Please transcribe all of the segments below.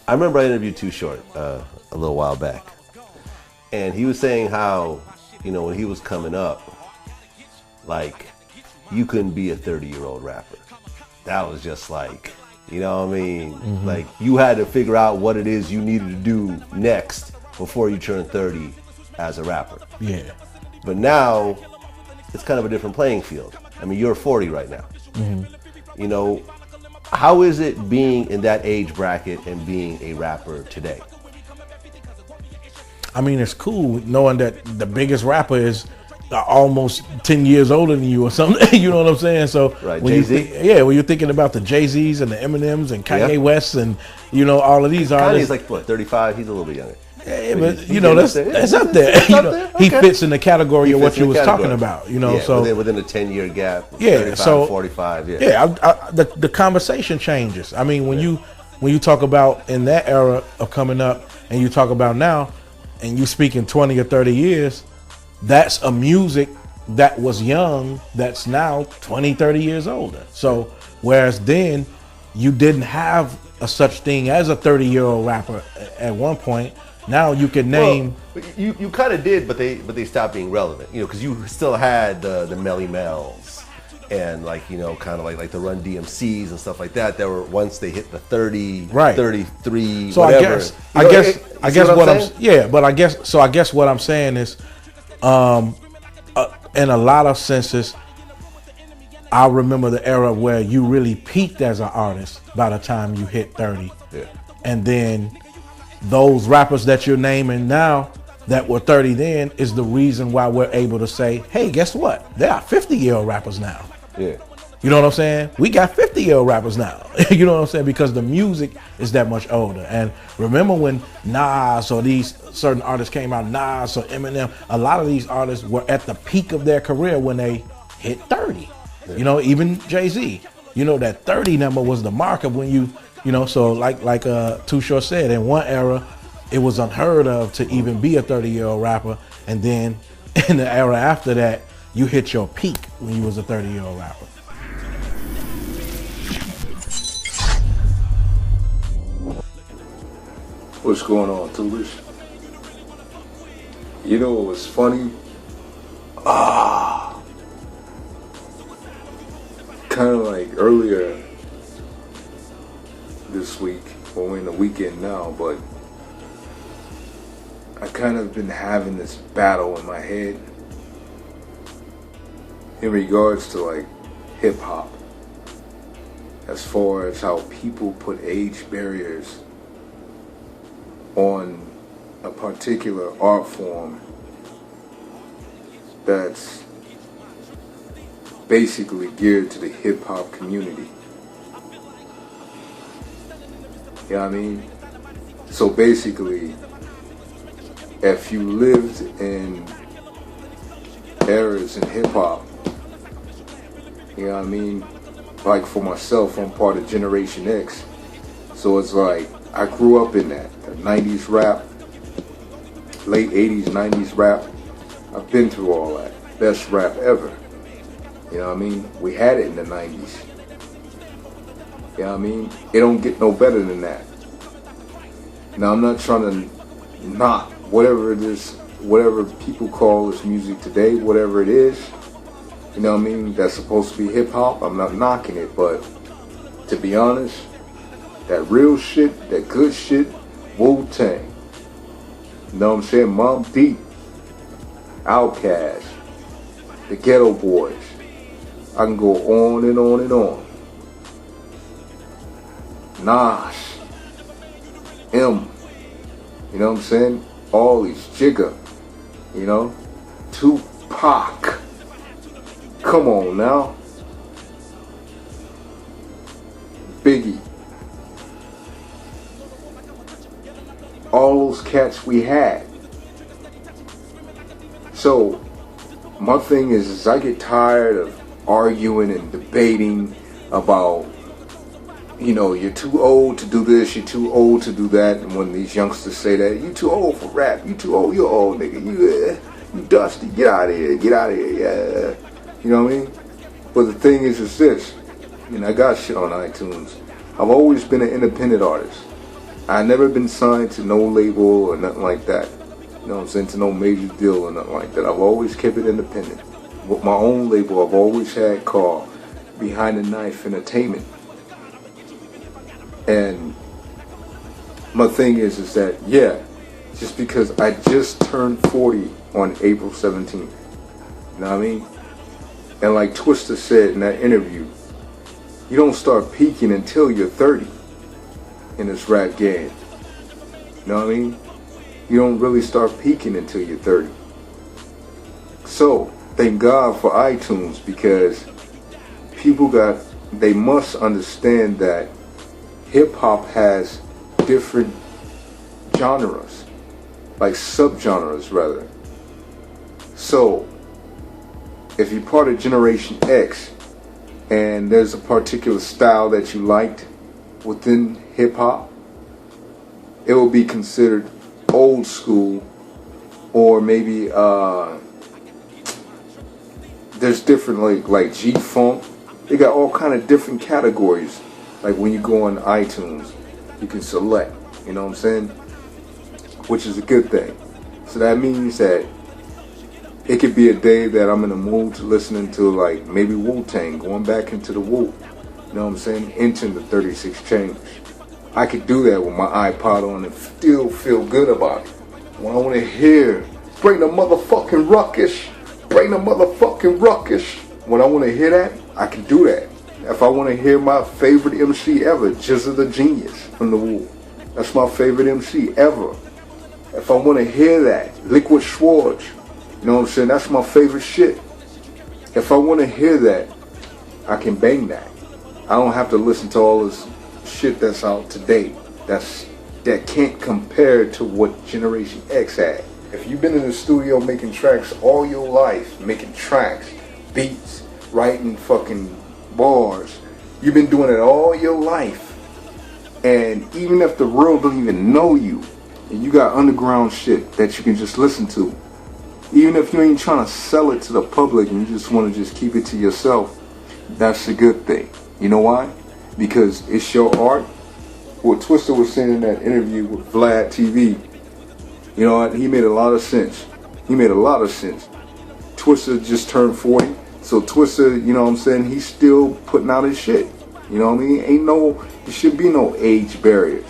I remember I interviewed Too Short a little while back, and he was saying how, when he was coming up, like, you couldn't be a 30-year-old rapper. That was just like, you know what I mean? Mm-hmm. Like, you had to figure out what it is you needed to do next before you turned 30 as a rapper. Yeah. But now, it's kind of a different playing field. I mean, you're 40 right now. Mm-hmm. How is it being in that age bracket and being a rapper today? I mean, it's cool knowing that the biggest rapper is almost 10 years older than you or something. You know what I'm saying? So right, when Jay-Z? when you're thinking about the Jay-Z's and the Eminems and Kanye West and, all of these artists. Kanye's like, what, 35? He's a little bit younger. Yeah, but that's up there. Okay. He fits in the category of what you was talking about. So within a 10-year gap. Yeah, 35, so 45. Yeah. Yeah, the conversation changes. I mean, when you talk about in that era of coming up, and you talk about now, and you speak in 20 or 30 years, that's a music that was young that's now 20, 30 years older. So whereas then you didn't have a such thing as a 30-year-old rapper at one point. Now you can name. Well, you kind of did, but they stopped being relevant. Because you still had the Melly Mels and kind of like the Run DMCs and stuff like that. That were once they hit the 30, right. 33, so whatever. I guess what I'm saying is, in a lot of senses, I remember the era where you really peaked as an artist by the time you hit 30, and then. Those rappers that you're naming now that were 30 then is the reason why we're able to say, hey, guess what? There are 50-year-old rappers now. Yeah. You know what I'm saying? We got 50-year-old rappers now. You know what I'm saying? Because the music is that much older. And remember when Nas or these certain artists came out, Nas or Eminem, a lot of these artists were at the peak of their career when they hit 30. Yeah. Even Jay-Z. That 30 number was the marker when you... so like Too Short said, in one era, it was unheard of to even be a 30-year-old rapper. And then in the era after that, you hit your peak when you was a 30-year-old rapper. What's going on, Tubers? You know what was funny? Kind of like earlier this week, well, we're in the weekend now, but I kind of been having this battle in my head in regards to like hip hop, as far as how people put age barriers on a particular art form that's basically geared to the hip hop community. You know what I mean? So basically, if you lived in eras in hip hop, you know what I mean? Like for myself, I'm part of Generation X. So it's like, I grew up in that. The 90s rap, late 80s, 90s rap. I've been through all that. Best rap ever. You know what I mean? We had it in the 90s. You know what I mean? It don't get no better than that. Now, I'm not trying to knock whatever it is, whatever people call this music today, whatever it is. You know what I mean? That's supposed to be hip-hop. I'm not knocking it, but to be honest, that real shit, that good shit, Wu-Tang. You know what I'm saying? Mobb Deep, Outkast, the Ghetto Boys. I can go on and on and on. Nas, M, you know what I'm saying? All these Jigga, you know? Tupac. Come on now. Biggie. All those cats we had. So, my thing is I get tired of arguing and debating about, you know, you're too old to do this, you're too old to do that. And when these youngsters say that, you too old for rap, you too old, you're old, nigga, you dusty, get out of here, yeah. You know what I mean? But the thing is this, and I got shit on iTunes. I've always been an independent artist. I never been signed to no label or nothing like that. You know what I'm saying? To no major deal or nothing like that. I've always kept it independent. With my own label, I've always had called Behind the Knife Entertainment. And my thing is that, yeah, just because I just turned 40 on April 17th. You know what I mean? And like Twista said in that interview, you don't start peaking until you're 30 in this rap game. You know what I mean? You don't really start peaking until you're 30. So, thank God for iTunes, because they must understand that hip-hop has different genres, like subgenres rather. So, if you're part of Generation X and there's a particular style that you liked within hip-hop, it will be considered old school, or maybe there's different like G-Funk. They got all kind of different categories. Like when you go on iTunes, you can select, you know what I'm saying? Which is a good thing. So that means that it could be a day that I'm in the mood to listening to like maybe Wu-Tang, going back into the Wu. You know what I'm saying? Entering the 36 Chambers. I could do that with my iPod on and still feel good about it. When I want to hear, bring the motherfucking ruckus, bring the motherfucking ruckus. When I want to hear that, I can do that. If I want to hear my favorite MC ever, Jizza the Genius from the Wu. That's my favorite MC ever. If I want to hear that, Liquid Swords, you know what I'm saying? That's my favorite shit. If I want to hear that, I can bang that. I don't have to listen to all this shit that's out today. That can't compare to what Generation X had. If you've been in the studio making tracks all your life, making tracks, beats, writing fucking bars, you've been doing it all your life, and even if the world don't even know you, and you got underground shit that you can just listen to, even if you ain't trying to sell it to the public and you just want to just keep it to yourself, that's a good thing. You know why? Because it's your art. What Twista was saying in that interview with Vlad TV, you know what? He made a lot of sense. Twista just turned 40. So Twista, you know what I'm saying, he's still putting out his shit. You know what I mean? There should be no age barriers.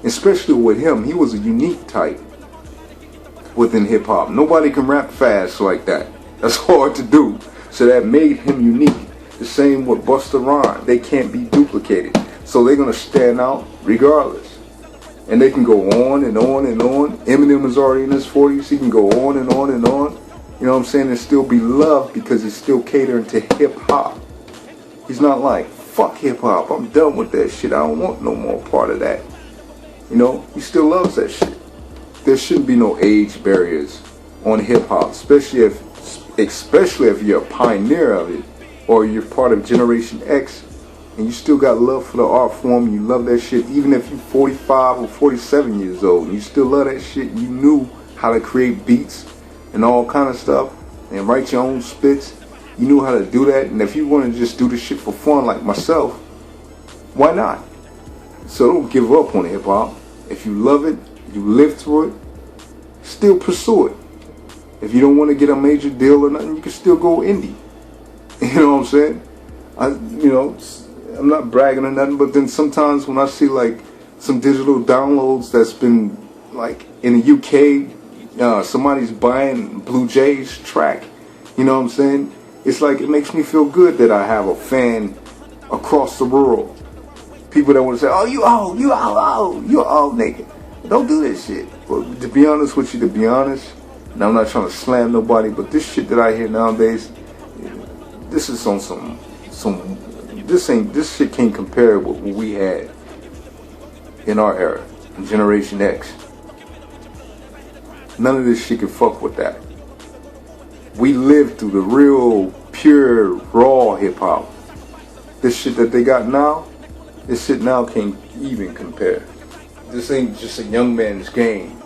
Especially with him, he was a unique type within hip hop. Nobody can rap fast like that. That's hard to do. So that made him unique. The same with Busta Rhymes. They can't be duplicated. So they're going to stand out regardless. And they can go on and on and on. Eminem is already in his 40s. He can go on and on and on. You know what I'm saying? And still be loved because he's still catering to hip-hop. He's not like, fuck hip-hop. I'm done with that shit. I don't want no more part of that. You know? He still loves that shit. There shouldn't be no age barriers on hip-hop. Especially if you're a pioneer of it. Or you're part of Generation X. And you still got love for the art form, and you love that shit, even if you're 45 or 47 years old, and you still love that shit. You knew how to create beats and all kind of stuff, and write your own spits. You knew how to do that, and if you want to just do this shit for fun like myself, why not? So don't give up on hip hop. If you love it, you live through it, still pursue it. If you don't want to get a major deal or nothing, you can still go indie. You know what I'm saying? I'm not bragging or nothing, but then sometimes when I see like some digital downloads that's been like in the UK, somebody's buying Blue Jay's track, you know what I'm saying? It's like it makes me feel good that I have a fan across the world. People that want to say, oh, you old, nigga. Don't do this shit. But to be honest with you, and I'm not trying to slam nobody, but this shit that I hear nowadays, this is on this shit can't compare with what we had in our era, in Generation X. None of this shit can fuck with that. We lived through the real, pure, raw hip-hop. This shit that they got now, this shit now can't even compare. This ain't just a young man's game.